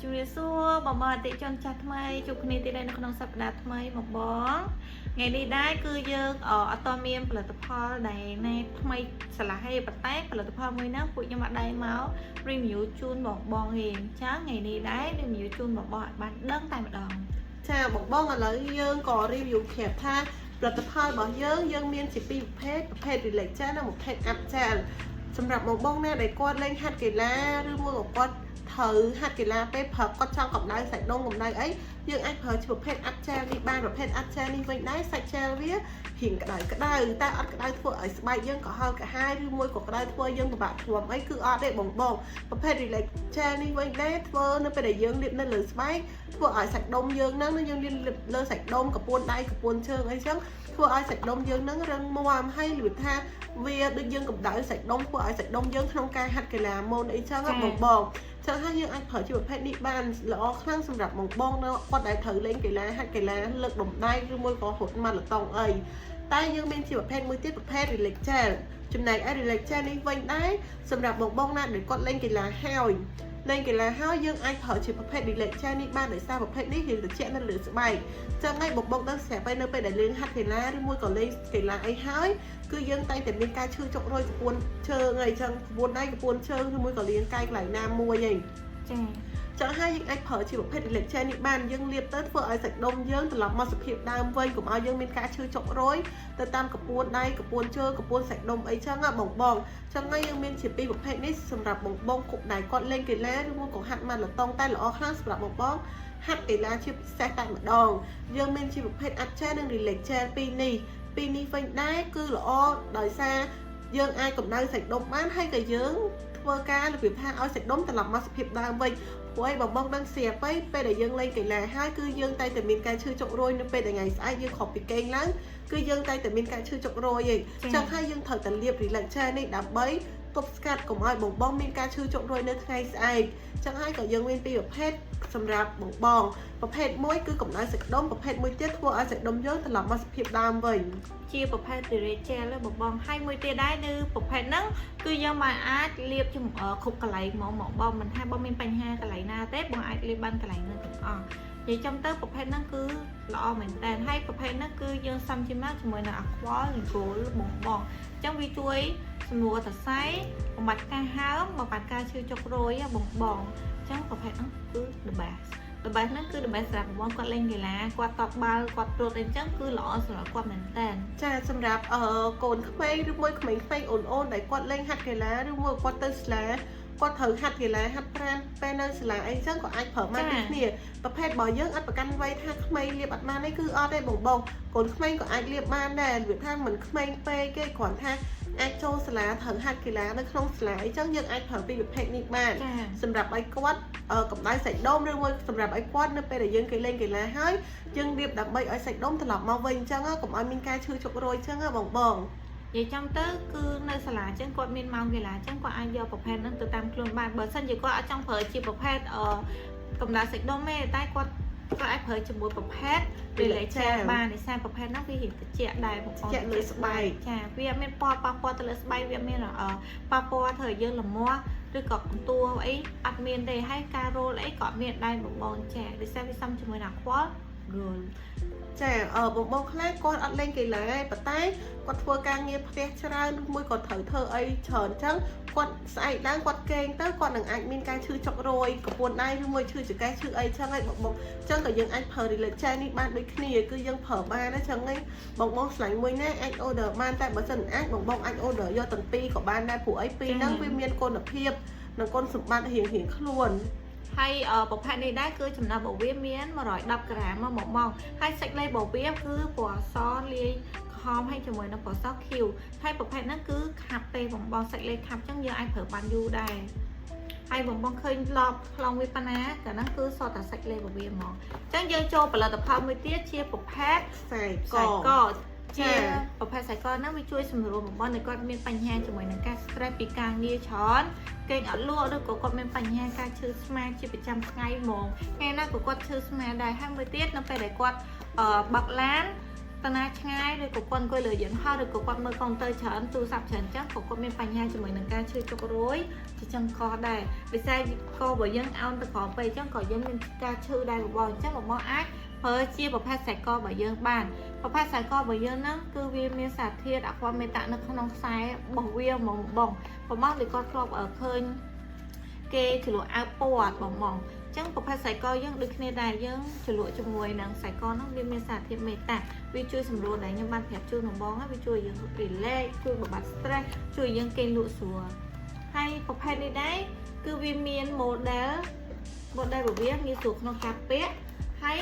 ជំរាបសួរបងអតិជនចាស់ថ្មីជួបគ្នាទៀតនៅក្នុងសប្តាហ៍ថ្មីមកបងថ្ងៃនេះដែរគឺយើងអត់តមានផលិតផលដែលណែថ្មីឆ្លាស់ទេប៉ុន្តែផលិតផលមួយហ្នឹងពួកខ្ញុំអត់ដែរមក review ជូនបងទេអញ្ចឹងថ្ងៃនេះដែរ review ជូនបងឲ្យបានដឹងតែម្ដងចាបងឥឡូវយើងក៏ review ប្រាប់ថាផលិតផលរបស់យើងមានជាពីរប្រភេទ relax gel និងប្រភេទ up gel សម្រាប់បងណាដែលគាត់លេងហាត់កីឡាឬមួយក៏គាត់ត្រូវហាត់កីឡាពេលព្រឹកគាត់ចង់កម្ដៅសាច់ដុំកម្ដៅអីយើងអាចប្រើជាប្រភេទ up gel នេះបានប្រភេទ up gel នេះវិញដែរសាច់ gel វារៀងក្តៅតែអត់ក្តៅធ្វើឲ្យស្បែកយើងក៏ហើរកាហាយឬមួយក៏ក្តៅធ្វើយើងពិបាកធ្លាប់អីគឺអត់ទេបងប្រភេទ relax gel នេះវិញដែរធ្វើនៅពេលដែលយើងលាបនៅលើស្បែកធ្វើឲ្យសាច់ដុំយើងហ្នឹងយើងលាបលើសាច់ដុំកពួនដៃកពួនជើងអីចឹងធ្វើឲ្យសាច់ដុំយើងហ្នឹងរឹងមាំហើយលឿនថាវាដូចយើងកម្ដៅសាច់ដុំធ្វើឲ្យសាច់ដុំយើងក្នុងការហាត់កីឡាម៉ូនអីចឹងបងចឹងហើយយើងអាចប្រើជាប្រភេទនេះបានល្អខ្លាំងសម្រាប់បងនៅគាត់ដែលត្រូវលេងកីឡាហាត់កីឡាលើកដុំដៃឬមួយក៏រត់ម៉ារ៉ាតុងអីតែយើងមានជាប្រភេទមួយទៀតប្រភេទ relax gel ចំណែកឯ relax gel នេះវិញដែរសម្រាប់បងណាដែលគាត់លេងកីឡាហើយយើងអាចប្រើជាប្រភេទ relax gel នេះបានដោយសារប្រភេទនេះវាត្រជាក់នៅលើស្បែកចឹងហើយបងដឹងស្រាប់ហើយនៅពេលដែលលេងហាត់កីឡាឬមួយក៏លេងកីឡាអីហើយគឺយើងតែងតែមានការឈឺចុករយកពួនជើងអីចឹងកពួនដៃកពួនជើងឬមួយក៏លាងកាយកន្លែងណាមួយអីចឹងហើយយើងអាចប្រើជាប្រភេទ relax gel នេះបានយើងលាបទៅធ្វើឲ្យសាច់ដុំយើងត្រឡប់មកសភាពដើមវិញកុំឲ្យយើងមានការឈឺចុករយទៅតាមកពួនដៃកពួនជើងកពួនសាច់ដុំអីចឹងបងចឹងហើយយើងមានជាពីរប្រភេទនេះសម្រាប់បងដែលគាត់លេងកីឡាឬមួយក៏ហាត់ម៉ារ៉ាតុងតែល្អខ្លាំងសម្រាប់បងហាត់កីឡាជាពិសេសតែម្ដងយើងមានជាប្រភេទ up gel និង relax gel ពីរនេះវិញដែរគឺល្អដោយសារយើងអាចកម្ដៅសាច់ដុំបានហើយក៏យើងធ្វើការរបៀបថាឲ្យសាច់ដុំត្រឡប់មកសភាពដើមវិញព្រោះឯបងដឹងស្រាប់ពេលដែលយើងលេងកីឡាហើយគឺយើងតែតែមានការឈឺចុករយនៅពេលថ្ងៃស្អែកយើងខំពីគេងឡើងគឺយើងតែតែមានការឈឺចុករយឯងចឹងហើយយើងត្រូវតែលាប relax gel នេះដើម្បីទប់ស្កាត់កុំឲ្យបងមានការឈឺចុករយនៅថ្ងៃស្អែកចឹងហើយក៏យើងមានពីរប្រភេទសម្រាប់បងប្រភេទមួយគឺកម្ដៅសាច់ដុំប្រភេទមួយទៀតធ្វើឲ្យសាច់ដុំយើងត្រឡប់មកសភាពដើមវិញជាប្រភេទ relax gel បងហើយមួយទៀតដែរនៅប្រភេទហ្នឹងគឺយើងមិនអាចលាបជំគ្រប់កន្លែងមកបងមិនថាបងមានបញ្ហាកន្លែងណាទេបងអាចលាបបានកន្លែងហ្នឹងទាំងអស់និយាយចំទៅប្រភេទហ្នឹងគឺល្អមែនតើហើយប្រភេទហ្នឹងគឺយើងសំជាមួយនឹង aqua និង gold បងអញ្ចឹងវាជួយសម្រួលសរសៃបំបត្តិការហើមបំបត្តិការឈឺចុករយបងអញ្ចឹងប្រភេទហ្នឹងគឺ the best ហ្នឹងគឺ the best សម្រាប់បងគាត់លេងកីឡាគាត់តបបាល់គាត់រត់អីចឹងគឺល្អសម្រាប់គាត់មែនតើចាសម្រាប់កូនក្មេងឬមួយក្មេងអូនដែលគាត់លេងហាត់កីឡាឬមួយគាត់ទៅសាលាគាត់ត្រូវហាត់កីឡាហាត់ប្រាណពេលនៅសាលាអីចឹងក៏អាចប្រើបានដូចគ្នាប្រភេទរបស់យើងអត់ប្រកាន់វ័យថាក្មេងលាបអត់បានទេគឺអត់ទេបងកូនក្មេងក៏អាចលាបបានដែរវាថាមិនក្មេងពេកទេគ្រាន់ថាអាចចូលសាលាត្រូវហាត់កីឡានៅក្នុងសាលាអីចឹងយើងអាចប្រើពីប្រភេទនេះបានសម្រាប់ឲ្យគាត់កម្ដៅសាច់ដុំឬមួយសម្រាប់ឲ្យគាត់នៅពេលដែលយើងគេលេងកីឡាហើយយើងលាបដើម្បីឲ្យសាច់ដុំត្រឡប់មកវិញចឹងកុំឲ្យមានការឈឺចុករយចឹងបងនិយាយចំទៅគឺនៅសាលាចឹងគាត់មានម៉ោងកីឡាចឹងគាត់អាចយកប្រភេទហ្នឹងទៅតាមខ្លួនបានបើមិនជាគាត់អត់ចង់ប្រើជាប្រភេទកម្ដៅសាច់ដុំទេតែគាត់អាចប្រើជាមួយប្រភេទ relax gel បានដោយសារប្រភេទហ្នឹងវាត្រជាក់ដែរបងប្អូនជាក់លើស្បែកចាវាមានប៉ះពាល់ទៅលើស្បែកវាមានប៉ះពាល់ធ្វើឲ្យយើងល្មាស់ឬក៏កន្ទួលអីអត់មានទេហើយការរោលអីក៏មានដែរបងចាដោយសារវាសំជាមួយនឹង aqua gold ចាបងខ្លះគាត់អត់លេងកីឡាទេប៉ុន្តែគាត់ធ្វើការងារផ្ទះច្រើនឬមួយក៏ត្រូវធ្វើអីច្រើនអញ្ចឹងគាត់ស្អែកឡើងគាត់គេងទៅគាត់នឹងអាចមានការឈឺចុករយកពួនដៃឬមួយឈឺចង្កេះឈឺអីចឹងហើយបងអញ្ចឹងក៏យើងអាចប្រើ relax gel នេះបានដូចគ្នាគឺយើងប្រើបានអញ្ចឹងហើយបងឆ្លាញ់មួយណាអាច order បានតែបើមិនអាចបងអាច order យកទាំងពីរក៏បានដែរព្រោះអីពីរហ្នឹងវាមានគុណភាពនិងគុណសម្បត្តិរៀងខ្លួនហើយប្រភេទនេះដែរគឺចំណុចរបស់វាមាន110ក្រាមមកហើយសាច់លេរបស់វាគឺពណ៌សលាយក្រហមហើយជាមួយនឹងពណ៌សខៀវហើយប្រភេទហ្នឹងគឺខាប់ទេបងសាច់លេខាប់ចឹងយើងអាចប្រើបានយូរដែរហើយបងឃើញឡប់ខ្លងវាប៉ុណ្ណាកាលហ្នឹងគឺសតតែសាច់លេរបស់វាហ្មងចឹងយើងចូលផលិតផលមួយទៀតជាប្រភេទខ្សែកជាប្រភេទខ្សែកហ្នឹងវាជួយសម្រួលបំណនៅគាត់មានបញ្ហាជាមួយនឹងការ stress ពីការងារច្រើនគេអត់លក់ឬក៏គាត់មានបញ្ហាការឈឺស្មាជាប្រចាំថ្ងៃហ្មងថ្ងៃណាក៏គាត់ឈឺស្មាដែរហើយមួយទៀតនៅពេលដែលគាត់បើកឡាន តាណាឆ្ងាយឬក៏គាត់អង្គុយលើយន្តហោះឬក៏គាត់មើលកុំព្យូទ័រច្រើនទូរស័ព្ទច្រើនចឹងក៏គាត់មានបញ្ហាជាមួយនឹងការឈឺចុករយជាចឹងក៏ដែរដោយសារកបើយើងអោនទៅក្រោមពេកចឹងក៏យើងមានការឈឺដែរបងអញ្ចឹងបងអាចប្រើជាប្រភេទខ្សែករបស់យើងបានប្រភេទខ្សែករបស់យើងហ្នឹងគឺវាមានសារធាតុអាខ្វាមេតានៅក្នុងខ្សែរបស់វាហ្មងបងដូចគាត់ធ្លាប់ឃើញគេជ្រលក់អាវពណ៌បងចឹងប្រភេទខ្សែកយើងដូចគ្នាដែរយើងជ្រលក់ជាមួយនឹងខ្សែកហ្នឹងវាមានសារធាតុមេតាវាជួយសម្រួលដែរខ្ញុំបានប្រាប់ជូនបងហើយវាជួយយើង relax ជួយបំបាត់ stress ជួយយើងគេងលក់ស្រួលហើយប្រភេទនេះដែរគឺវាមាន model របស់វាងាយស្រួលក្នុងការពាក់ហើយ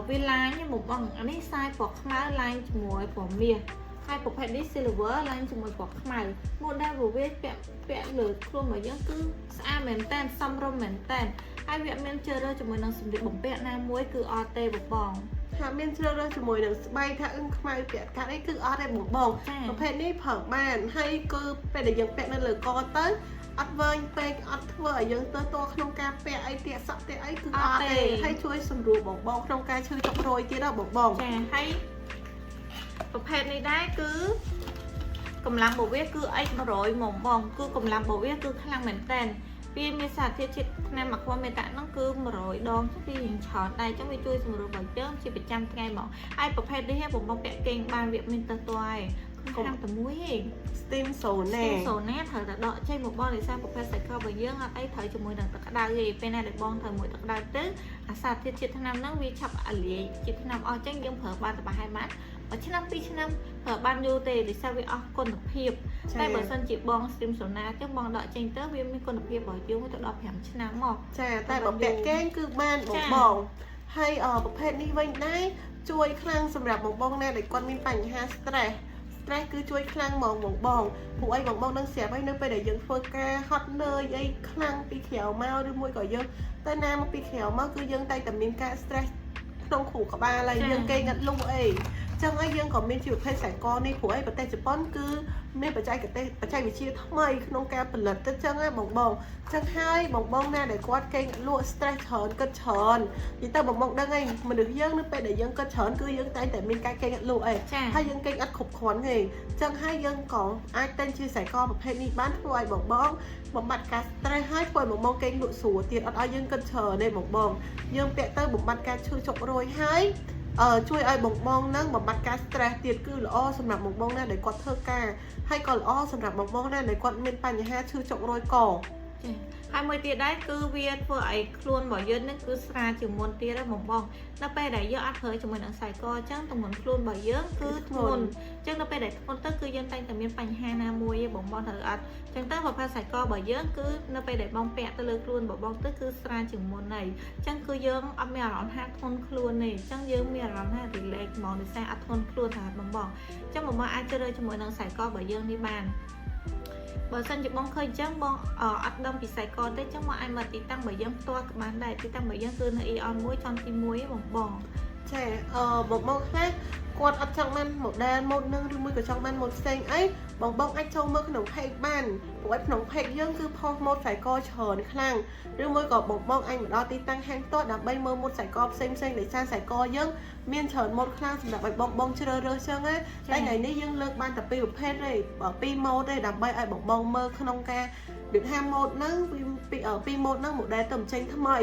វាឡាញមកបងអានេះខ្សែពណ៌ខ្មៅឡាញជាមួយពណ៌មាសហើយប្រភេទនេះ silver ឡាញជាមួយពណ៌ខ្មៅ model របស់វាពាក់លើខ្លួនរបស់យើងគឺស្អាតមែនតើសមរម្យមែនតើហើយវាមានជ្រើសរើសជាមួយនឹងសម្លៀកបំពាក់ណាមួយគឺអត់ទេបងថាមានជ្រើសរើសជាមួយនឹងស្បែកថាខ្មៅពាក់កាត់អីគឺអត់ទេបងប្រភេទនេះប្រើបានហើយគឺពេលដែលយើងពាក់នៅលើកទៅអត់វែងពេកអត់ធ្វើឲ្យយើងទៅតក្នុងការពាក់អីទាក់សក់ទាក់អីគឺអត់ទេហើយជួយសម្រួលបងក្នុងការឈឺចុករយទៀតដល់បងចាហើយប្រភេទនេះដែរគឺកម្លាំងរបស់វាគឺ X100 ហ្មងបងគឺកម្លាំងរបស់វាគឺខ្លាំងមែនតើវាមានសារធាតុជាតិថ្នាំអាខ្វាមេតាហ្នឹងគឺ100ដងពីរៀងច្រើនដែរចឹងវាជួយសម្រួលបើយើងជាប្រចាំថ្ងៃហ្មងហើយប្រភេទនេះបងពាក់គេងបានវាមានទៅតើខ្លាំងតែមួយឯង steam sauna ត្រូវតែដកចេញមកបងដោយសារប្រភេទសាច់ករបស់យើងអត់អីត្រូវជាមួយនឹងទឹកក្តៅទេពេលណាដែលបងត្រូវមួយទឹកក្តៅទៅអាសារធាតុជាតិថ្នាំហ្នឹងវាឆាប់អាលាយជាថ្នាំអស់ចឹងយើងប្រើបានតែប្រហែលម៉ាត់មួយឆ្នាំ2ឆ្នាំប្រើបានយូរទេដោយសារវាអស់គុណភាពតែបើសិនជាបង steam sauna ចឹងបងដកចេញទៅវាមានគុណភាពរបស់យើងទៅដល់5ឆ្នាំមកចាតែបើពាក់គេងគឺបានបងហើយប្រភេទនេះវិញដែរជួយខ្លាំងសម្រាប់បងណាដែលគាត់មានបញ្ហា stress គឺជួយខ្លាំងហ្មងបងព្រោះអីបងនឹងស្រាប់ហើយនៅពេលដែលយើងធ្វើការហត់នឿយអីខ្លាំងពីក្រៅមកឬមួយក៏យើងទៅណាមកពីក្រៅមកគឺយើងតែតែមានការ stress ក្នុងខួរក្បាលហើយយើងគេងអត់លុះអីចឹងហើយយើងក៏មានជាប្រភេទខ្សែកនេះព្រោះអីប្រទេសជប៉ុនគឺមានបច្ចេកវិទ្យាថ្មីក្នុងការផលិតទៅចឹងហើយបងចឹងហើយបងណាដែលគាត់គេងលក់ stress ច្រើនគិតច្រើននិយាយទៅបងដឹងហើយមនុស្សយើងនៅពេលដែលយើងគិតច្រើនគឺយើងតែតែមានការគេងអត់លក់អីហើយយើងគេងអត់គ្រប់គ្រាន់ទេចឹងហើយយើងក៏អាចតែជាខ្សែកប្រភេទនេះបានធ្វើឲ្យបងបំបត្តិការ stress ហើយធ្វើឲ្យបងគេងលក់ស្រួលទៀតអត់ឲ្យយើងគិតច្រើនទេបងយើងពាក់ទៅបំបត្តិការឈឺចុករយហើយជួយឲ្យបងនឹងបំបត្តិការ stress ទៀតគឺល្អសម្រាប់បងណាដែលគាត់ធ្វើការហើយក៏ល្អសម្រាប់បងណាដែលគាត់មានបញ្ហាឈឺចុករយកហើយមួយទៀតដែរគឺវាធ្វើឲ្យខ្លួនរបស់យើងនឹងគឺស្រាលជាងមុនទៀតបងនៅពេលដែលយើងអត់ប្រើជាមួយនឹងខ្សែកអញ្ចឹងទម្ងន់ខ្លួនរបស់យើងគឺធ្ងន់អញ្ចឹងនៅពេលដែលធ្ងន់ទៅគឺយើងតែងតែមានបញ្ហាណាមួយទេបងត្រូវអត់អញ្ចឹងទៅប្រភេទខ្សែករបស់យើងគឺនៅពេលដែលបងពាក់ទៅលើខ្លួនបងទៅគឺស្រាលជាងមុនហើយអញ្ចឹងគឺយើងអត់មានអារម្មណ៍ថាធ្ងន់ខ្លួនទេអញ្ចឹងយើងមានអារម្មណ៍ថា relax ហ្មងដោយសារអត់ធ្ងន់ខ្លួនតែបងអញ្ចឹងបងអាចជ្រើសជាមួយនឹងខ្សែករបស់យើងនេះបានបើសិនជាបងឃើញអញ្ចឹងបងអត់ដឹងពីខ្សែកទេអញ្ចឹងមកឲ្យមកទីតាំងរបស់យើងផ្ទាល់ក៏បានដែរទីតាំងរបស់យើងគឺនៅ Eon 1ចំទី1បងចាបងខ្លះគាត់អត់ចង់បាន model ម៉ូដនឹងឬមួយក៏ចង់បានម៉ូដផ្សេងអីបងអាចចូលមើលក្នុង page បានព្រោះក្នុង page យើងគឺ post ម៉ូដខ្សែកច្រើនខ្លាំងឬមួយក៏បងអាចមកដល់ទីតាំងហាងផ្ទាល់ដើម្បីមើលម៉ូដខ្សែកផ្សេងដោយសារខ្សែកយើងមានច្រើនម៉ូដខ្លាំងសម្រាប់ឲ្យបងជ្រើសរើសចឹងណាតែថ្ងៃនេះយើងលើកបានតែពីរប្រភេទទេ2ម៉ូដទេដើម្បីឲ្យបងមើលក្នុងការដូចថាម៉ូដហ្នឹងពីម៉ូដហ្នឹង model ទៅចេញថ្មី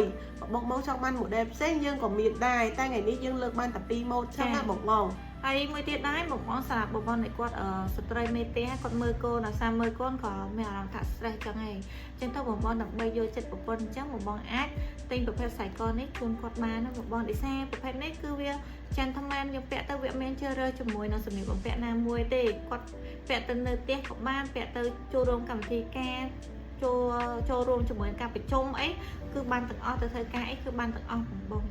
បងចង់បាន model ផ្សេងយើងក៏មានដែរតែថ្ងៃនេះយើងលើកបានតែ2ម៉ូដចឹងណាបងហើយមួយទៀតដែរបងសម្រាប់បងដែលគាត់ស្ត្រីមេផ្ទះគាត់មើលកូនដល់សារមើលកូនក៏មានអារម្មណ៍ថា stress ចឹងឯងចឹងទៅបងដើម្បីយកចិត្តប្រពន្ធអញ្ចឹងបងអាចទិញប្រភេទខ្សែកនេះជូនគាត់បានណាបងដោយសារប្រភេទនេះគឺវា gentleman យើងពាក់ទៅវាមានជ្រើសរើសជាមួយនឹងសម្លៀកបំពាក់ណាមួយទេគាត់ពាក់ទៅនៅផ្ទះក៏បានពាក់ទៅចូលរួមកម្មវិធីការចូលរួមជាមួយការប្រជុំអីគឺបានទាំងអស់ទៅធ្វើការអីគឺបានទាំងអស់បង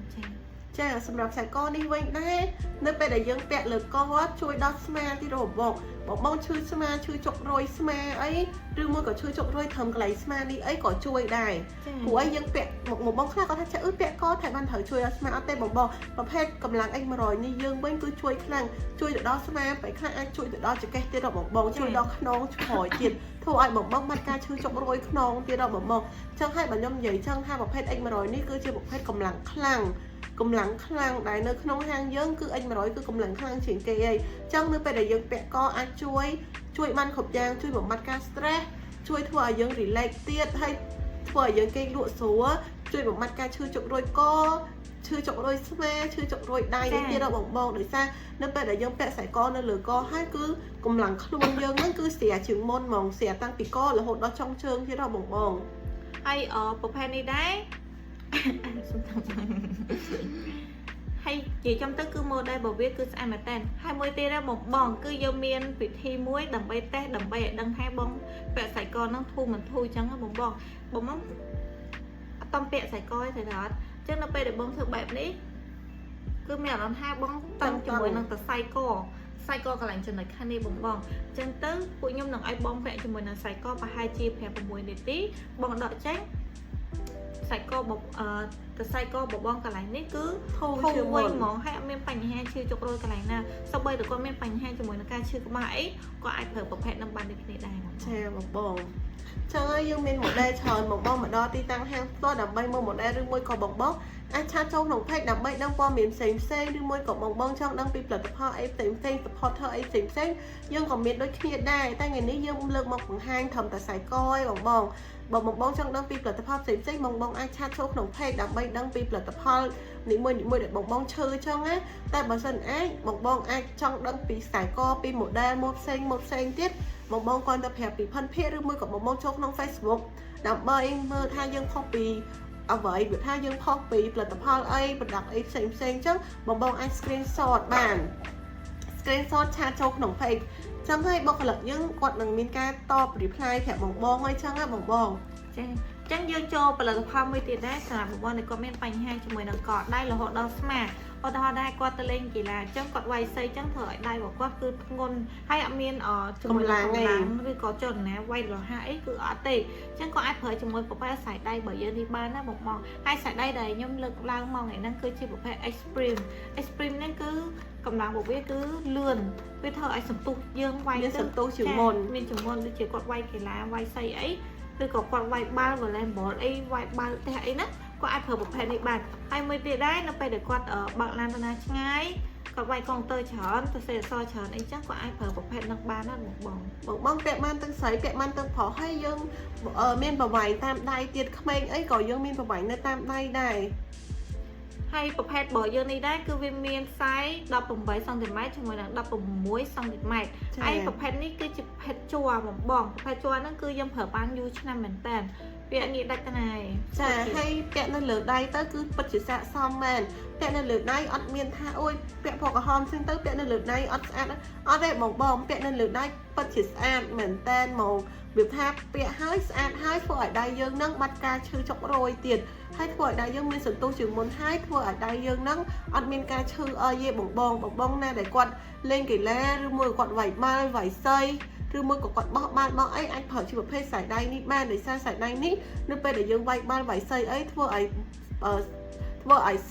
ចាសម្រាប់ខ្សែកនេះវិញដែរនៅពេលដែលយើងពាក់លើកជួយដោះស្មាទីរបស់បងឈឺស្មាឈឺចុករយស្មាអីឬមួយក៏ឈឺចុករយត្រឹមកន្លែងស្មានេះអីក៏ជួយដែរព្រោះអីយើងពាក់បងខ្លះគាត់ថាចាពាក់កតែបានត្រូវជួយដល់ស្មាអត់ទេបងប្រភេទកម្លាំង X100 នេះយើងវិញគឺជួយខ្លាំងជួយទៅដល់ស្មាពេលខ្លះអាចជួយទៅដល់ចង្កេះទៀតរបស់បងជួយដល់ខ្នងឆ្ក្រោយទៀតធ្វើឲ្យបងបាត់ការឈឺចុករយខ្នងទៀតរបស់បងចឹងហើយបើខ្ញុំនិយាយចឹងថាប្រភេទ X100 នេះគឺជាប្រភេទកម្លាំងខ្លាំង កម្លាំងខ្លាំងដែលនៅក្នុងហាងយើងគឺ X100 គឺកម្លាំងខ្លាំងជាងគេហើយចឹងនៅពេលដែលយើងពាក់កអាចជួយបានគ្រប់យ៉ាងជួយបំបត្តិការ stress ជួយធ្វើឲ្យយើង relax ទៀតហើយធ្វើឲ្យយើងគេងលក់ស្រួលជួយបំបត្តិការឈឺចុករួយកឈឺចុករួយស្មាឈឺចុករួយដៃនេះទៀតដល់បងដោយសារនៅពេលដែលយើងពាក់ខ្សែកនៅលើកហើយគឺកម្លាំងខ្លួនយើងហ្នឹងគឺស្រាជាងមុនហ្មងស្រាតាំងពីករហូតដល់ចុងជើងទៀតដល់បង ហើយប្រភេទនេះដែរសុំតាមហើយជាចំទៅគឺ model របស់វាគឺស្អាតមែនតើហើយមួយទៀតដែរបងគឺយើងមានពិធីមួយដើម្បីតេស្តដើម្បីឲ្យដឹងថាបងពាក់ខ្សែកហ្នឹងធូរមិនធូរអញ្ចឹងបងអត់តំពាក់ខ្សែកទេទេអត់អញ្ចឹងនៅពេលដែលបងធ្វើបែបនេះគឺមានអារម្មណ៍ថាបងតឹងជាមួយនឹងខ្សែកកន្លែងចំណុចខាងនេះបងអញ្ចឹងទៅពួកខ្ញុំនឹងឲ្យបងពាក់ជាមួយនឹងខ្សែកប្រហែលជា5-6នាទីបងដកចេញខ្សែកបងកន្លែងនេះគឺធូរវិញហ្មងហើយអត់មានបញ្ហាឈឺចុករយកន្លែងណាសូម្បីតែគាត់មានបញ្ហាជាមួយនឹងការឈឺក្បាលអីក៏អាចប្រើប្រភេទនឹងបានដូចគ្នាដែរចាបងចឹងហើយយើងមាន model ច្រើនបងមកដល់ទីតាំងហាងផ្ទាល់ដើម្បីមើល model ឬមួយក៏បងអាចឆាតចូលក្នុង page ដើម្បីដឹងព័ត៌មានផ្សេងឬមួយក៏បងចង់ដឹងពីផលិតផលអីផ្សេង supporter អីផ្សេងយើងក៏មានដូចគ្នាដែរតែថ្ងៃនេះយើងលើកមកបង្ហាញត្រឹមតែខ្សែកឯងបងចង់ដឹងពីផលិតផលផ្សេងបងអាចឆាតចូលក្នុង page ដើម្បីដឹងពីផលិតផលនីមួយដែលបងឈើចឹងណាតែបើសិនអាចបងអាចចង់ដឹងពីខ្សែកពី model មកផ្សេងទៀតបងគាត់ទៅប្រាប់ពីផាន់ភាគឬមួយក៏បងចូលក្នុង Facebook ដើម្បីមើលថាយើងផុសពីអ្វីវាថាយើងផុសពីផលិតផលអីប្រដាប់អីផ្សេងចឹងបងអាច screenshot បាន screenshot ឆាតចូលក្នុង page ចឹងហើយបុគ្គលិកយើងគាត់នឹងមានការតប reply ប្រាប់បងហើយចឹងណាបងចាអញ្ចឹងយើងចូលផលិតផលមួយទៀតដែរសម្រាប់បងដែលគាត់មានបញ្ហាជាមួយនឹងកដៃរហូតដល់ស្មាឧទាហរណ៍ដែរគាត់ទៅលេងកីឡាអញ្ចឹងគាត់វាយសីអញ្ចឹងធ្វើឲ្យដៃរបស់គាត់គឺធ្ងន់ហើយអត់មានជាមួយនឹងកម្លាំងឬក៏ចលនាវាយរហ័សអីគឺអត់ទេអញ្ចឹងគាត់អាចប្រើជាមួយប្រភេទខ្សែដៃរបស់យើងនេះបានណាបងហើយខ្សែដៃដែលខ្ញុំលើកឡើងមកថ្ងៃហ្នឹងគឺជាប្រភេទ Extreme នេះគឺកម្លាំងរបស់វាគឺលឿនវាធ្វើឲ្យសន្ទុះយើងវាយមានសន្ទុះជាងមុនមានជាងមុនដូចជាគាត់វាយកីឡាវាយសីអីឬក៏គាត់វាយបាល់ volleyball អីវាយបាល់ផ្ទះអីណាគាត់អាចប្រើប្រភេទនេះបានហើយមួយទៀតដែរនៅពេលដែលគាត់បើកឡានទៅណាឆ្ងាយគាត់វាយកុងទ័រច្រើនទៅសេអសច្រើនអីចឹងគាត់អាចប្រើប្រភេទនឹងបានណាបងពាក់បានទាំងស្រីពាក់បានទាំងប្រុសហើយយើងមានប្រវែងតាមដៃទៀតក្មេងអីក៏យើងមានប្រវែងនៅតាមដៃដែរហើយប្រភេទរបស់យើងនេះដែរគឺវាមានខ្សែ18សង់ទីម៉ែត្រជាមួយនឹង16សង់ទីម៉ែត្រហើយប្រភេទនេះគឺជាប្រភេទជ័របងប្រភេទជ័រហ្នឹងគឺយើងប្រើបានយូរឆ្នាំមែនតើវាងាយដាច់ទៅណាចាហើយពាក់នៅលើដៃទៅគឺពិតជាស័ក្តិសមមែនពាក់នៅលើដៃអត់មានថាអូយពាក់ពណ៌ក្រហមផ្សេងទៅពាក់នៅលើដៃអត់ស្អាតអត់ទេបងពាក់នៅលើដៃពិតជាស្អាតមែនតើមកវាថាពាក់ហើយស្អាតហើយធ្វើឲ្យដៃយើងនឹងបាត់ការឈឺចុករយទៀតហើយធ្វើឲ្យដៃយើងមានសន្ទុះជាងមុនហើយធ្វើឲ្យដៃយើងនឹងអត់មានការឈឺអីទេបងណាដែលគាត់លេងកីឡាឬមួយគាត់វាយបាល់វាយសីឬមួយក៏គាត់បោះបាល់មកអីអាចប្រើជាប្រភេទខ្សែដៃនេះបានដោយសារខ្សែដៃនេះនៅពេលដែលយើងវាយបាល់វាយសីអីធ្វើឲ្យ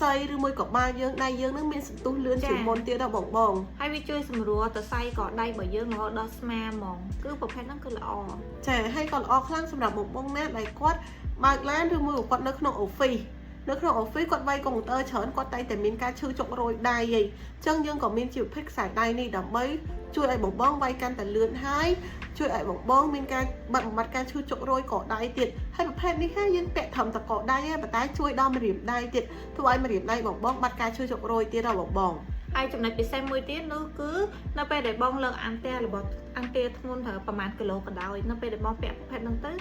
សីឬមួយក៏បាល់យើងដៃយើងនឹងមានសន្ទុះលឿនជាងមុនទៀតដល់បងហើយវាជួយសម្រួលទៅសៃក៏ដៃរបស់យើងរហូតដល់ស្មាហ្មងគឺប្រភេទហ្នឹងគឺល្អចាហើយក៏ល្អខ្លាំងសម្រាប់បងណាដែលគាត់បើកឡានឬមួយគាត់នៅក្នុង office គាត់វាយកុងទ័រច្រើនគាត់តែមានការឈឺចុករយដៃអីចឹងយើងក៏មានជាប្រភេទខ្សែដៃនេះដើម្បីជួយឲ្យបងវាយកាន់តែលឿនហើយជួយឲ្យបងមានការបំបត្តិការឈឺចុករយកដៃទៀតហើយប្រភេទនេះហើយយើងពាក់ត្រឹមតែកដៃទេប៉ុន្តែជួយដល់ម្រាមដៃទៀតធ្វើឲ្យម្រាមដៃបងបាត់ការឈឺចុករយទៀតដល់បងហើយចំណុចពិសេសមួយទៀតនោះគឺនៅពេលដែលបងលើកអានទែរបស់អានទែធ្ងន់ប្រហែលគីឡូក៏ដោយនៅពេលដែលបងពាក់ប្រភេទហ្នឹងទៅ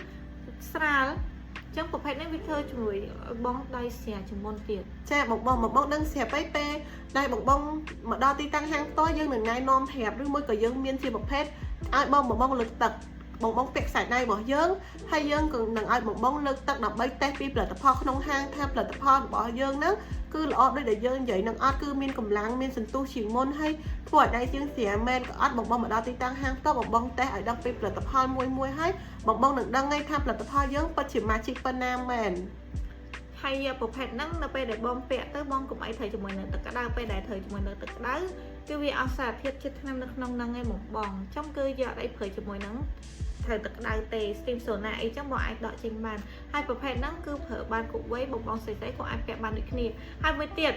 ស្រាលចឹងប្រភេទនេះវាធ្វើជាមួយបងដៃស្រាជាមុនទៀតចាបងដឹងស្រាប់អីពេលដែលបងមកដល់ទីតាំងហាងផ្ទាល់យើងនឹងណែនាំប្រាប់ឬមួយក៏យើងមានជាប្រភេទឲ្យបងលើកទឹកបងពាក់ខ្សែដៃរបស់យើងហើយយើងក៏នឹងឲ្យបងលើកទឹកដើម្បីតេស្តពីផលិតផលក្នុងហាងថាផលិតផលរបស់យើងហ្នឹងគឺល្អដូចដែលយើងនិយាយនឹងអត់គឺមានកម្លាំងមានសន្ទុះជាងមុនហើយធ្វើឲ្យដៃយើងស្រាមែនក៏អត់បងមកដល់ទីតាំងហាងផ្ទាល់បងតេស្តឲ្យដឹងពីផលិតផលមួយហើយបងនឹងដឹងngayថាផលិតផលយើងពិតជា magic ប៉ុណ្ណាមែនហើយប្រភេទហ្នឹងនៅពេលដែលបងពាក់ទៅបងកុំអីត្រូវជាមួយនឹងទឹកក្តៅពេលដែលត្រូវជាមួយនឹងទឹកក្តៅគឺវាអស់សារធាតុជាតិថ្នាំនៅក្នុងហ្នឹងឯងបងចង់គឺយកអីប្រើជាមួយនឹងត្រូវទឹកក្តៅទេ steam sauna អីចឹងបងអាចដកចេញបានហើយប្រភេទហ្នឹងគឺប្រើបានគ្រប់វ័យបងស្រីៗក៏អាចពាក់បានដូចគ្នាហើយមួយទៀត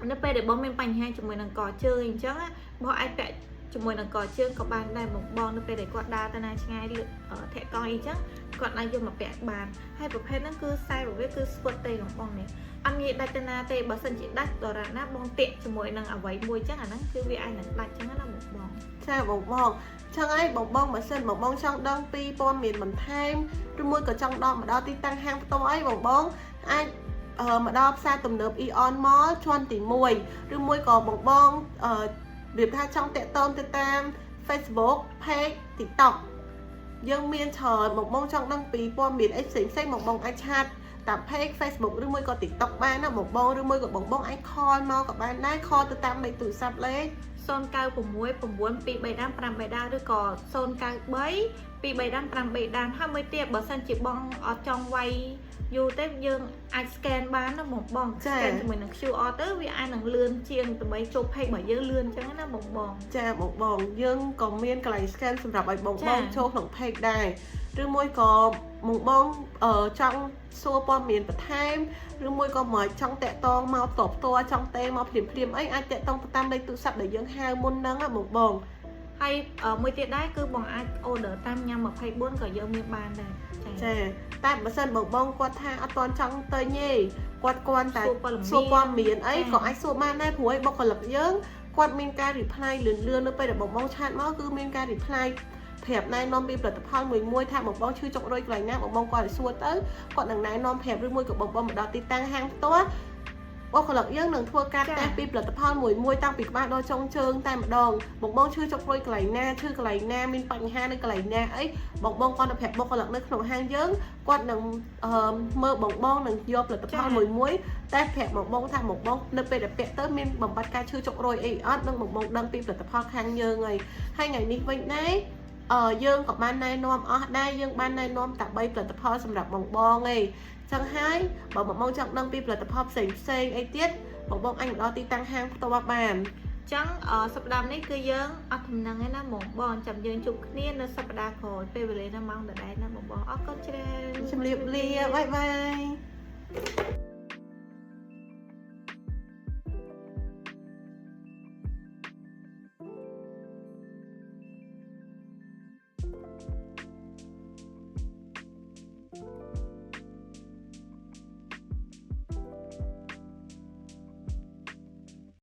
nó về để bóng mình bành hai chúng mình đang có chơi hình chắc á bỏ ai vẽ chúng mình đang có chơi có bàn đây một bon nó về để quạt đa ta này ngay ở thẻ coi chắc còn ai dùng mà vẽ bàn hay bộ phép nó cứ sai một cái cứ sport tâyของบองnày anh nghĩ đại tên na tây bảo sân chỉ đắt rồi là nó bong tiện chúng mình đang ở vậy mùi chắc là nó cứ vì ai là đặt chắc là một bong ចាបងបងចឹងហើយបងបងបើសិនបងបងចង់ដឹងពីព័ត៌មានបន្ថែមឬមួយក៏ចង់ដល់មកដល់ទីតាំងហាងផ្ទាល់អីបងបងអាចមកដល់ផ្សារទំនើប Eon Mall ជាន់ទី1ឬមួយក៏បងបងរៀបថាចង់តាក់ទងទៅតាម Facebook Page TikTok យើងមានច្រើនបងបងចង់ដឹងពីព័ត៌មានអីផ្សេងផ្សេងបងបងអាចឆាតតាម Page Facebook ឬមួយក៏ TikTok បានណាបងបងឬមួយក៏បងបងអាច call មកក៏បានដែរ call ទៅតាមលេខទូរស័ព្ទលេខ Son cao của muối của muốn bị bày đam pram bày đa đôi cò son cao bấy bị bày đam pram bày đan 20 tiệp bờ sân chỉ bong ở trong quay dù tết dương ai scan bán nó một bong scan cho mình siêu ở tới vì ai năng lươn chiên từ mấy chụp hay bởi dương lươn cho nó một bong ចាបងបងយើងក៏មានកន្លែង scan សម្រាប់ឲ្យបងបងចូលក្នុង page ដែរឬមួយក៏បងបងចង់សួរព័ត៌មានបន្ថែមឬមួយក៏មកចង់តាក់ទងមកតបតួចង់ទេមកព្រាមអីអាចតាក់ទងទៅតាមលេខទូរស័ព្ទដែលយើងហៅមុនហ្នឹងណាបងបង hay ởមួយទៀតដែរគឺបងអាច order តាមញ៉ាំ24ក៏យើងមានបានដែរចាតែបើសិនបងបងគាត់ថាអត់ទាន់ចង់ទៅញេគាត់តែសួរព័ត៌មានអីក៏អាចសួរបានដែរព្រោះឯបុគ្គលិកយើងគាត់មានការ reply លឿននៅពេលដែលបងបងឆាតមកគឺមានការ reply ប្រាប់ណែនាំពីផលិតផលមួយថាបងបងឈឺចុករយកន្លែងណាបងបងគាត់ឲ្យសួរទៅគាត់នឹងណែនាំប្រាប់ឬមួយក៏បងបងមកដល់ទីតាំងហាងផ្ទាល់បុគ្គលិកយើងនឹងធ្វើការតេស្តពីផលិតផលមួយតាំងពីក្បាលដល់ចុងជើងតែម្ដងបងបងឈឺចុករយកន្លែងណាឈឺកន្លែងណាមានបញ្ហានៅកន្លែងណាអីបងបងគាត់ទៅប្រាប់បុគ្គលិកនៅក្នុងហាងយើងគាត់នឹងមើលបងបងនឹងយកផលិតផលមួយតែប្រាប់បងបងថាបងបងនៅពេលដែលពាក់ទៅមានបំបត្តិការឈឺចុករយអីអត់នឹងបងបងដឹងពីផលិតផលខាងយើងហើយថ្ងៃនេះវិញដែរយើងក៏បានណែនាំអស់ដែរយើងបានណែនាំតែ3ផលិតផលសម្រាប់បងបងឯងចឹងហើយបើបងបងចង់ដឹងពីផលិតផលផ្សេងអីទៀតបងបងអាចមកដល់ទីតាំងហាងផ្ទាល់បានចឹងសប្តាហ៍នេះគឺយើងអត់ដំណឹងឯណាបងបងចាំយើងជួបគ្នានៅសប្តាហ៍ក្រោយពេលវេលានៅម៉ោងដដែលណាបងបងអរគុណច្រើន ជម្រាបលាបាយបាយ